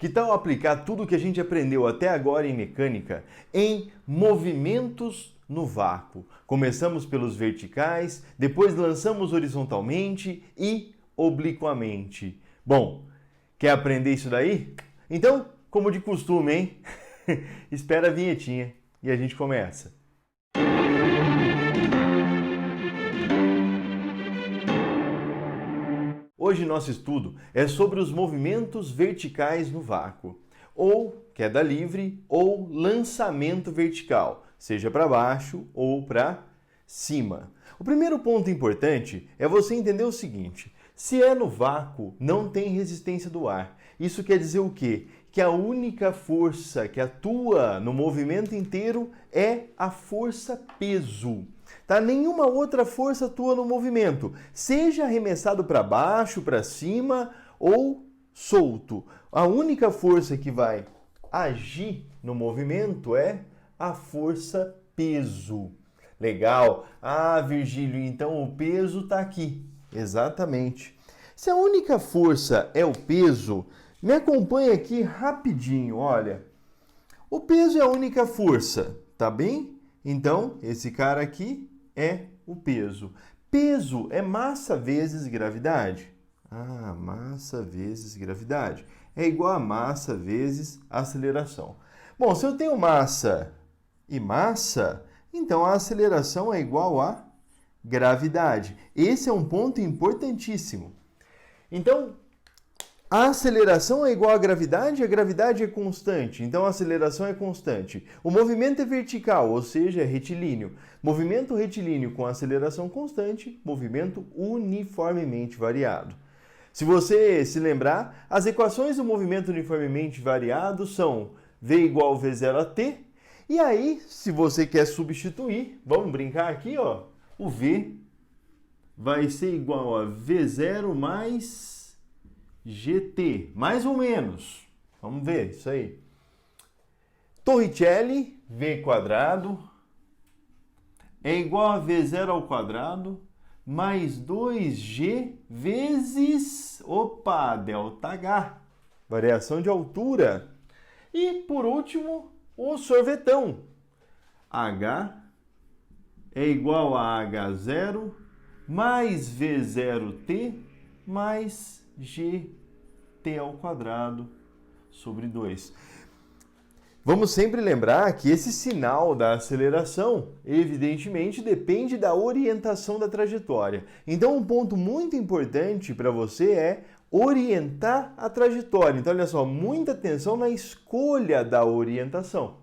Que tal aplicar tudo o que a gente aprendeu até agora em mecânica em movimentos no vácuo? Começamos pelos verticais, depois lançamos horizontalmente e obliquamente. Bom, quer aprender isso daí? Então, como de costume, hein? Espera a vinhetinha e a gente começa. Hoje nosso estudo é sobre os movimentos verticais no vácuo, ou queda livre ou lançamento vertical, seja para baixo ou para cima. O primeiro ponto importante é você entender o seguinte: se é no vácuo, não tem resistência do ar. Isso quer dizer o quê? Que a única força que atua no movimento inteiro é a força peso. Tá? Nenhuma outra força atua no movimento, seja arremessado para baixo, para cima ou solto. A única força que vai agir no movimento é a força peso. Legal. Ah, Virgílio, então o peso está aqui. Exatamente. Se a única força é o peso, me acompanha aqui rapidinho, olha. O peso é a única força, tá bem? Então, esse cara aqui é o peso. Peso é massa vezes gravidade. Ah, massa vezes gravidade. É igual a massa vezes aceleração. Bom, se eu tenho massa e massa, então a aceleração é igual a gravidade. Esse é um ponto importantíssimo. Então, a aceleração é igual à gravidade, a gravidade é constante, então a aceleração é constante. O movimento é vertical, ou seja, é retilíneo. Movimento retilíneo com aceleração constante, movimento uniformemente variado. Se você se lembrar, as equações do movimento uniformemente variado são V igual a V0 a t, e aí, se você quer substituir, vamos brincar aqui, ó, o V vai ser igual a V0 mais GT, mais ou menos. Vamos ver isso aí. Torricelli, V quadrado, é igual a V0 ao quadrado, mais 2G vezes, ΔH, variação de altura. E, por último, o sorvetão. H é igual a H0 mais V0T mais GT ao quadrado sobre 2. Vamos sempre lembrar que esse sinal da aceleração, evidentemente, depende da orientação da trajetória. Então, um ponto muito importante para você é orientar a trajetória. Então, olha só, muita atenção na escolha da orientação.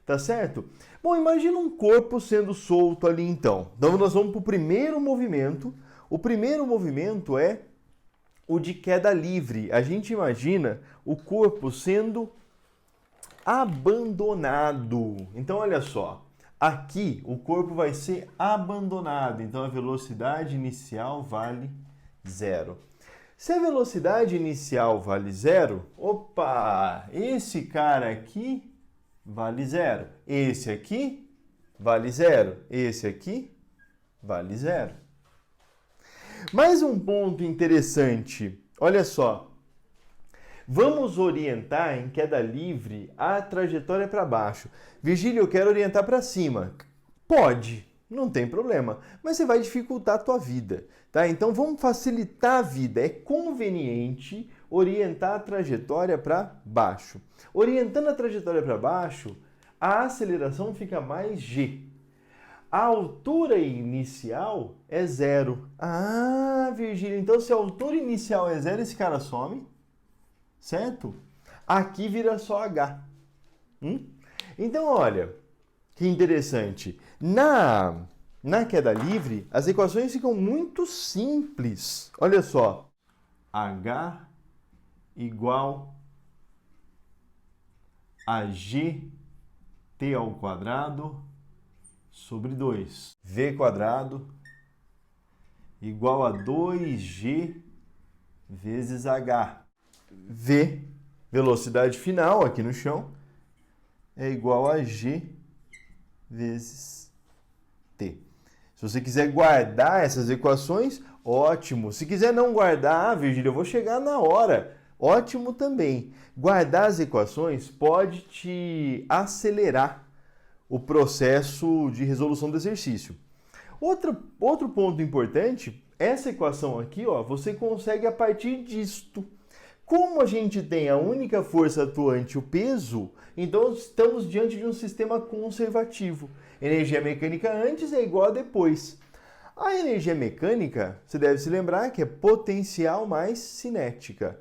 Tá certo? Bom, imagina um corpo sendo solto ali então. Então, nós vamos para o primeiro movimento. O primeiro movimento é o de queda livre. A gente imagina o corpo sendo abandonado. Então, olha só. Aqui, o corpo vai ser abandonado. Então, a velocidade inicial vale 0. Se a velocidade inicial vale 0, opa, esse cara aqui vale 0. Esse aqui vale 0. Esse aqui vale 0. Mais um ponto interessante. Olha só. Vamos orientar em queda livre a trajetória para baixo. Virgílio, eu quero orientar para cima. Pode, não tem problema, mas você vai dificultar a tua vida, tá? Então vamos facilitar a vida. É conveniente orientar a trajetória para baixo. Orientando a trajetória para baixo, a aceleração fica mais g. A altura inicial é 0. Ah, Virgílio, então se a altura inicial é 0, esse cara some, certo? Aqui vira só h. Então, olha, que interessante. Na queda livre, as equações ficam muito simples. Olha só. H igual a GT ao quadrado sobre 2. V quadrado igual a 2G vezes H. V, velocidade final aqui no chão, é igual a G vezes T. Se você quiser guardar essas equações, ótimo. Se quiser não guardar, Virgílio, eu vou chegar na hora. ótimo também. Guardar as equações pode te acelerar o processo de resolução do exercício. Outro ponto importante, essa equação aqui, ó, você consegue a partir disto. Como a gente tem a única força atuante, o peso, então estamos diante de um sistema conservativo. Energia mecânica antes é igual a depois. A energia mecânica, você deve se lembrar que é potencial mais cinética.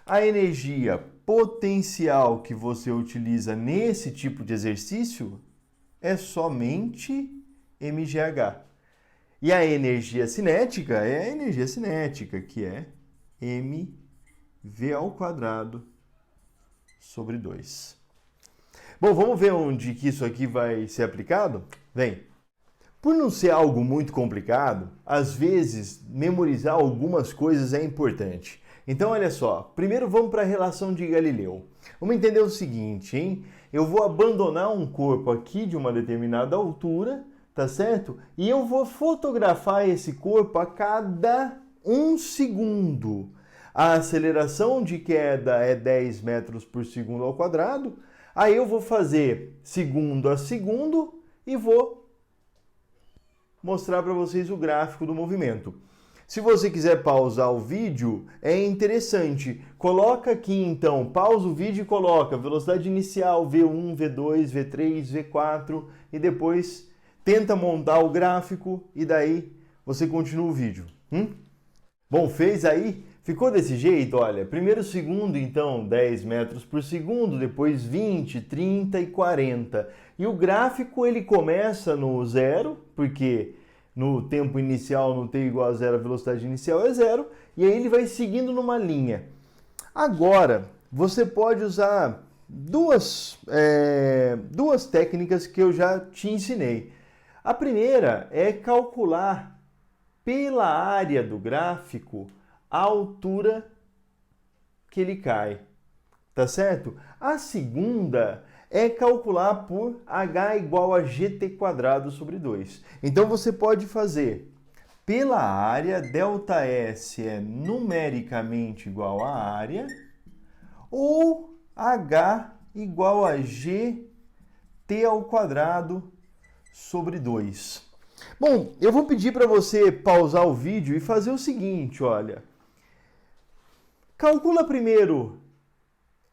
A energia potencial que você utiliza nesse tipo de exercício é somente mgh. E a energia cinética é a energia cinética, que é mv² sobre 2. Bom, vamos ver onde que isso aqui vai ser aplicado? Vem! Por não ser algo muito complicado, às vezes memorizar algumas coisas é importante. Então, olha só, primeiro vamos para a relação de Galileu. Vamos entender o seguinte, hein? Eu vou abandonar um corpo aqui de uma determinada altura, tá certo? E eu vou fotografar esse corpo a cada 1 segundo. A aceleração de queda é 10 metros por segundo ao quadrado. Aí eu vou fazer segundo a segundo e vou mostrar para vocês o gráfico do movimento. Se você quiser pausar o vídeo, é interessante. Coloca aqui então, pausa o vídeo e coloca velocidade inicial V1, V2, V3, V4 e depois tenta montar o gráfico e daí você continua o vídeo. Bom, fez aí? Ficou desse jeito? Olha, primeiro segundo então 10 metros por segundo, depois 20, 30 e 40. E o gráfico ele começa no zero, porque no tempo inicial no t igual a zero a velocidade inicial é zero, e aí ele vai seguindo numa linha. Agora, você pode usar duas técnicas que eu já te ensinei. A primeira é calcular pela área do gráfico a altura que ele cai, tá certo? A segunda é calcular por h igual a gt² sobre 2. Então você pode fazer pela área, ΔS é numericamente igual à área, ou h igual a gt² sobre 2. Bom, eu vou pedir para você pausar o vídeo e fazer o seguinte, olha. Calcula primeiro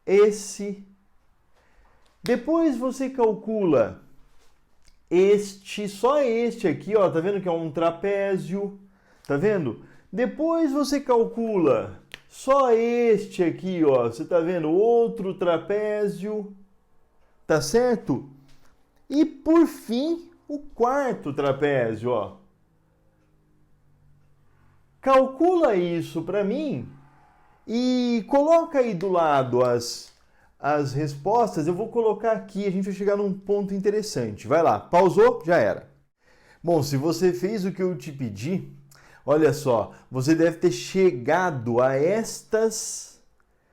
esse, depois você calcula este, só este aqui, ó, tá vendo que é um trapézio, tá vendo? Depois você calcula só este aqui, ó, você tá vendo outro trapézio, tá certo? E por fim, o quarto trapézio, ó. Calcula isso para mim e coloca aí do lado as respostas. Eu vou colocar aqui, a gente vai chegar num ponto interessante. Vai lá, pausou? Já era. Bom, se você fez o que eu te pedi, olha só, você deve ter chegado a estas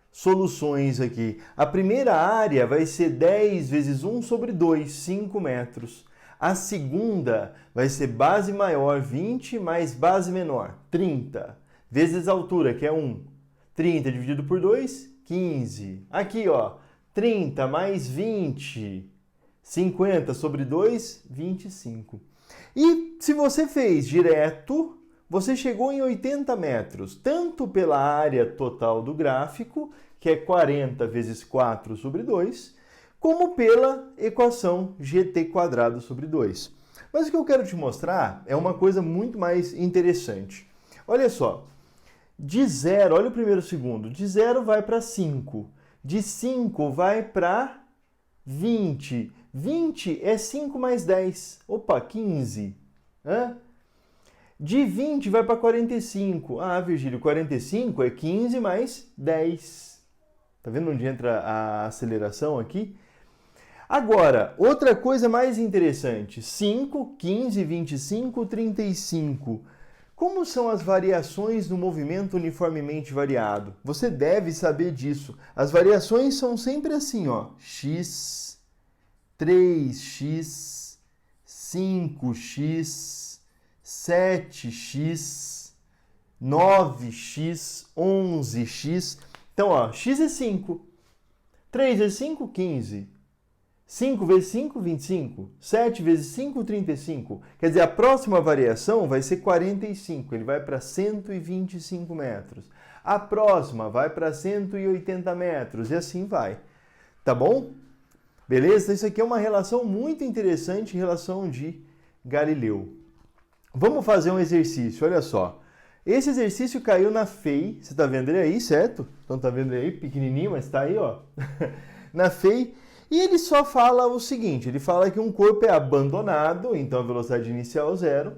soluções aqui. A primeira área vai ser 10 vezes 1 sobre 2, 5 metros. A segunda vai ser base maior, 20, mais base menor, 30, vezes a altura, que é 1. 30 dividido por 2, 15. Aqui, ó, 30 mais 20, 50 sobre 2, 25. E se você fez direto, você chegou em 80 metros, tanto pela área total do gráfico, que é 40 vezes 4 sobre 2, como pela equação gt² sobre 2. Mas o que eu quero te mostrar é uma coisa muito mais interessante. Olha só, de 0, olha o primeiro segundo, de 0 vai para 5, de 5 vai para 20, 20 é 5 mais 10, opa, 15. De 20 vai para 45, Virgílio, 45 é 15 mais 10. Tá vendo onde entra a aceleração aqui? Agora, outra coisa mais interessante, 5, 15, 25, 35. Como são as variações no movimento uniformemente variado? Você deve saber disso. As variações são sempre assim, ó, x, 3x, 5x, 7x, 9x, 11x. Então, ó, x é 5. 3 vezes 5, 15. 5 vezes 5, 25. 7 vezes 5, 35. Quer dizer, a próxima variação vai ser 45. Ele vai para 125 metros. A próxima vai para 180 metros. E assim vai. Tá bom? Beleza? Isso aqui é uma relação muito interessante, relação de Galileu. Vamos fazer um exercício, olha só. Esse exercício caiu na FEI. Você está vendo ele aí, certo? Então tá vendo ele aí, pequenininho, mas está aí, ó. Na FEI. E ele só fala o seguinte, ele fala que um corpo é abandonado, então a velocidade inicial é 0,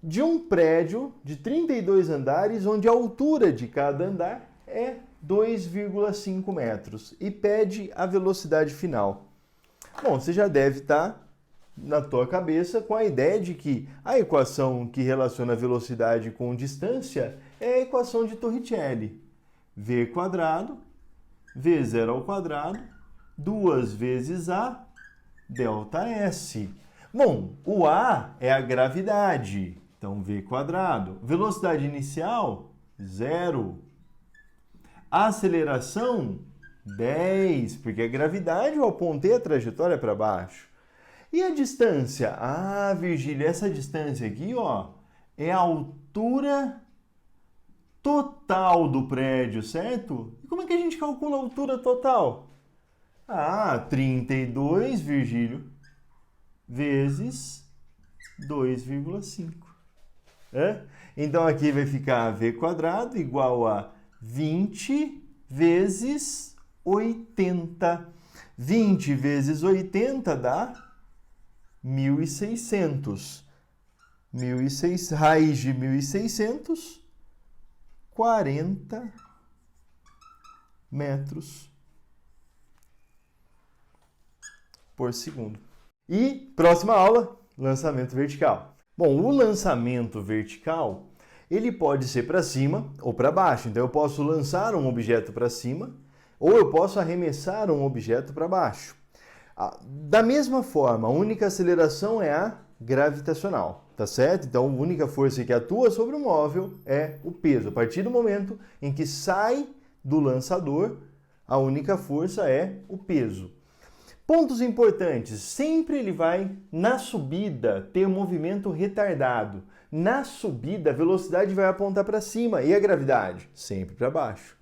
de um prédio de 32 andares, onde a altura de cada andar é 2,5 metros e pede a velocidade final. Bom, você já deve estar na tua cabeça com a ideia de que a equação que relaciona velocidade com distância é a equação de Torricelli. V quadrado, V0 ao quadrado, 2 vezes A, delta S. Bom, o A é a gravidade, então V quadrado. Velocidade inicial, 0. Aceleração, 10, porque a gravidade eu apontei a trajetória para baixo. E a distância? Ah, Virgílio, essa distância aqui, ó, é a altura total do prédio, certo? E como é que a gente calcula a altura total? Ah, 32, Virgílio, vezes 2,5. Então aqui vai ficar V quadrado igual a 20 vezes 80. 20 vezes 80 dá 1.600. Raiz de 1.600, 40 metros por segundo. E próxima aula, lançamento vertical. Bom, o lançamento vertical, ele pode ser para cima ou para baixo. Então eu posso lançar um objeto para cima ou eu posso arremessar um objeto para baixo. Da mesma forma, a única aceleração é a gravitacional, tá certo? Então a única força que atua sobre o móvel é o peso. A partir do momento em que sai do lançador, a única força é o peso. Pontos importantes, sempre ele vai, na subida, ter um movimento retardado. Na subida, a velocidade vai apontar para cima e a gravidade? Sempre para baixo.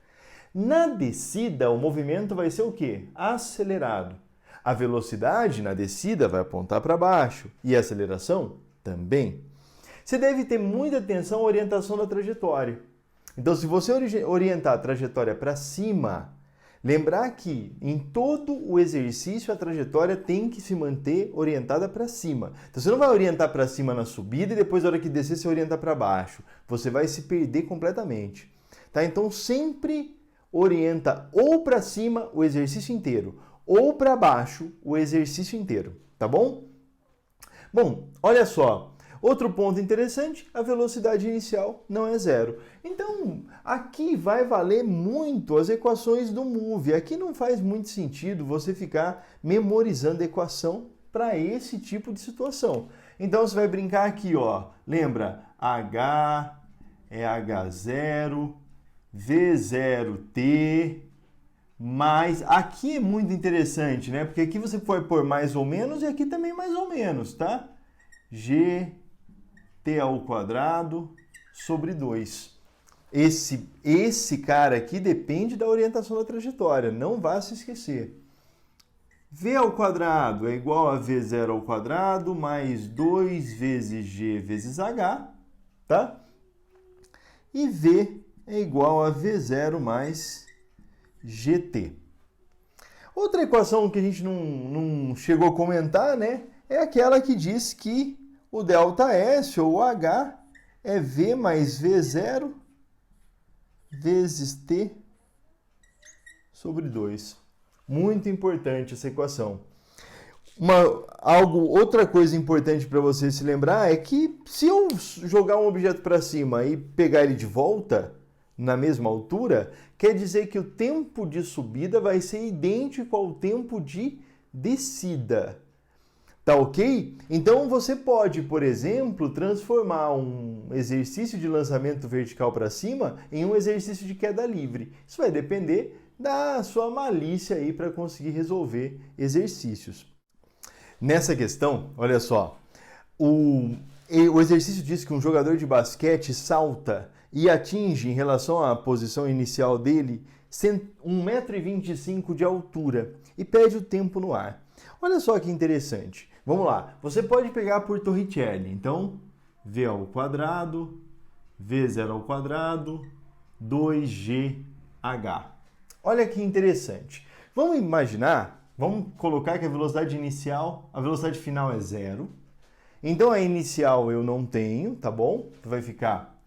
Na descida, o movimento vai ser o quê? Acelerado. A velocidade na descida vai apontar para baixo e a aceleração também. Você deve ter muita atenção à orientação da trajetória. Então, se você orientar a trajetória para cima, lembrar que em todo o exercício a trajetória tem que se manter orientada para cima. Então você não vai orientar para cima na subida e depois na hora que descer você orienta para baixo. Você vai se perder completamente. Tá? Então sempre orienta ou para cima o exercício inteiro ou para baixo o exercício inteiro. Tá bom? Bom, olha só. Outro ponto interessante, a velocidade inicial não é 0. Então, aqui vai valer muito as equações do MOVE. Aqui não faz muito sentido você ficar memorizando a equação para esse tipo de situação. Então, você vai brincar aqui, ó. Lembra? H é H0, V0T, mais... Aqui é muito interessante, né? Porque aqui você pode pôr mais ou menos e aqui também mais ou menos, tá? G... T ao quadrado sobre 2. Esse cara aqui depende da orientação da trajetória, não vá se esquecer. V ao quadrado é igual a V0 ao quadrado mais 2 vezes G vezes H, tá? E V é igual a V0 mais GT. Outra equação que a gente não chegou a comentar, né, é aquela que diz que o ΔS, ou H, é V mais V0 vezes T sobre 2. Muito importante essa equação. Outra coisa importante para você se lembrar é que se eu jogar um objeto para cima e pegar ele de volta na mesma altura, quer dizer que o tempo de subida vai ser idêntico ao tempo de descida. Tá ok? Então você pode, por exemplo, transformar um exercício de lançamento vertical para cima em um exercício de queda livre. Isso vai depender da sua malícia aí para conseguir resolver exercícios. Nessa questão, olha só, o exercício diz que um jogador de basquete salta e atinge, em relação à posição inicial dele, 1,25 m de altura e pede o tempo no ar. Olha só que interessante. Vamos lá. Você pode pegar por Torricelli. Então, V ao quadrado, V0 ao quadrado, 2GH. Olha que interessante. Vamos imaginar, vamos colocar que a velocidade inicial, a velocidade final é 0. Então, a inicial eu não tenho, tá bom? Vai ficar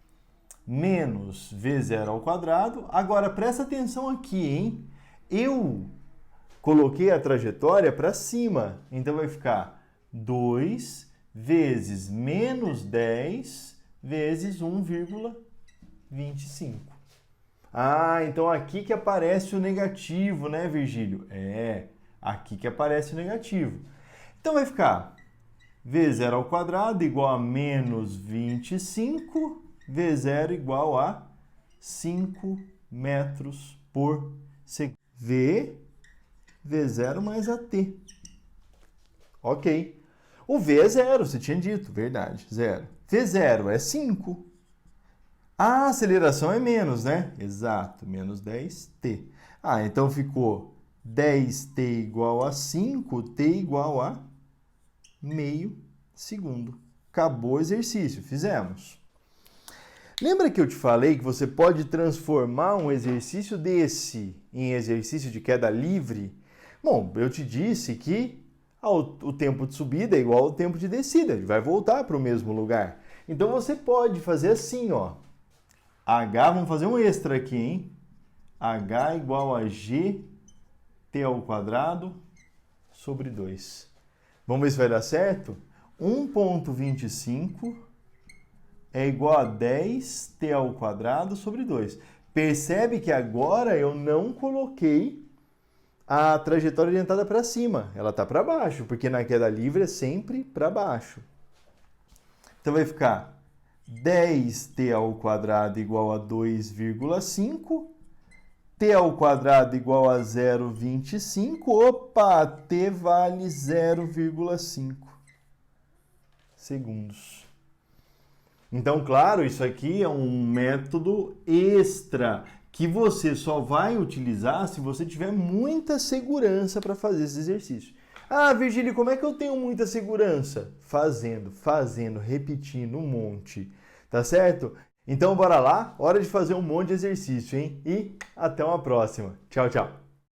menos V0 ao quadrado. Agora, presta atenção aqui, hein? Eu coloquei a trajetória para cima. Então, vai ficar 2 vezes menos 10 vezes 1,25. Ah, então aqui que aparece o negativo, né, Virgílio? É, aqui que aparece o negativo. Então vai ficar V0 ao quadrado igual a menos 25, V0 igual a 5 metros por segundo. V0 mais AT. Ok. O V é 0, você tinha dito, verdade, 0. V0 é 5. A aceleração é menos, né? Exato, menos 10t. Ah, então ficou 10t igual a 5, t igual a meio segundo. Acabou o exercício, fizemos. Lembra que eu te falei que você pode transformar um exercício desse em exercício de queda livre? Bom, eu te disse que o tempo de subida é igual ao tempo de descida, ele vai voltar para o mesmo lugar. Então você pode fazer assim, ó. H, vamos fazer um extra aqui, hein? H igual a G t ao quadrado sobre 2. Vamos ver se vai dar certo? 1,25 é igual a 10t ao quadrado sobre 2. Percebe que agora eu não coloquei a trajetória orientada para cima. Ela está para baixo, porque na queda livre é sempre para baixo. Então vai ficar 10t ao quadrado igual a 2,5. T ao quadrado igual a 0,25. Opa, t vale 0,5 segundos. Então, claro, isso aqui é um método extra que você só vai utilizar se você tiver muita segurança para fazer esse exercício. Ah, Virgílio, como é que eu tenho muita segurança? Fazendo, repetindo um monte, tá certo? Então, bora lá, hora de fazer um monte de exercício, hein? E até uma próxima. Tchau, tchau.